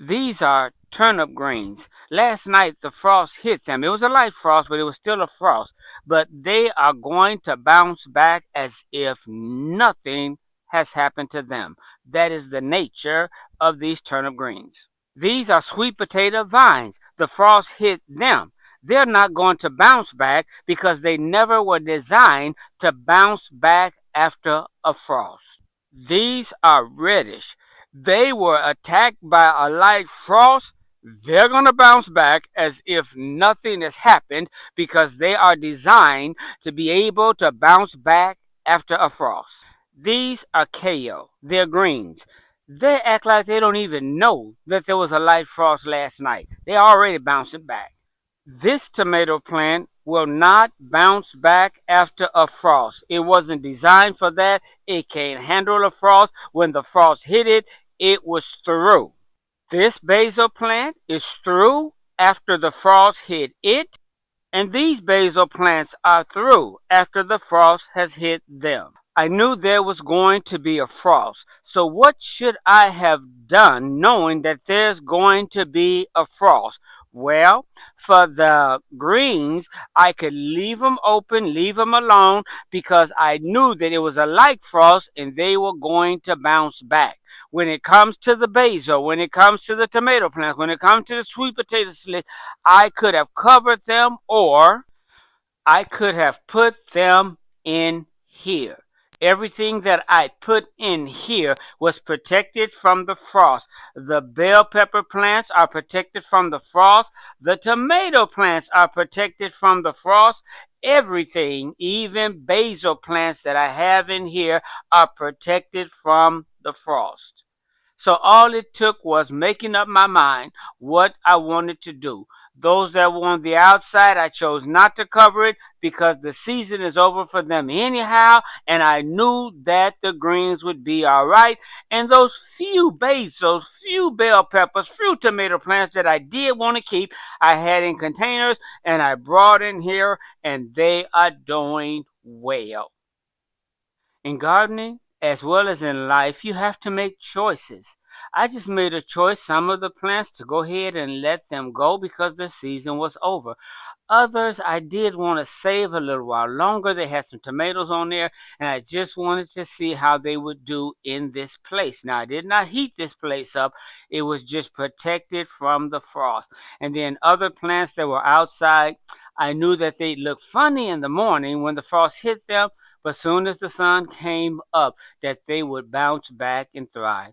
These are turnip greens. Last night the frost hit them. It was a light frost, but it was still a frost. But they are going to bounce back as if nothing has happened to them. That is the nature of these turnip greens. These are sweet potato vines. The frost hit them. They're not going to bounce back because they never were designed to bounce back after a frost. These are reddish. They were attacked by a light frost. They're going to bounce back as if nothing has happened because they are designed to be able to bounce back after a frost. These are kale. They're greens. They act like they don't even know that there was a light frost last night. They're already bouncing back. This tomato plant will not bounce back after a frost. It wasn't designed for that. It can't handle a frost. When the frost hit it, it was through. This basil plant is through after the frost hit it, and these basil plants are through after the frost has hit them. I knew there was going to be a frost. So what should I have done knowing that there's going to be a frost? Well, for the greens, I could leave them open, leave them alone, because I knew that it was a light frost and they were going to bounce back. When it comes to the basil, when it comes to the tomato plants, when it comes to the sweet potato slits, I could have covered them or I could have put them in here. Everything that I put in here was protected from the frost. The bell pepper plants are protected from the frost. The tomato plants are protected from the frost. Everything, even basil plants that I have in here, are protected from the frost. So all it took was making up my mind what I wanted to do. Those that were on the outside, I chose not to cover it because the season is over for them anyhow, and I knew that the greens would be all right. And those few basils, few bell peppers, few tomato plants that I did want to keep, I had in containers and I brought in here, and they are doing well. In gardening, as well as in life, you have to make choices. I just made a choice, some of the plants, to go ahead and let them go because the season was over. Others, I did want to save a little while longer. They had some tomatoes on there, and I just wanted to see how they would do in this place. Now, I did not heat this place up. It was just protected from the frost. And then other plants that were outside, I knew that they'd look funny in the morning when the frost hit them, but soon as the sun came up, that they would bounce back and thrive.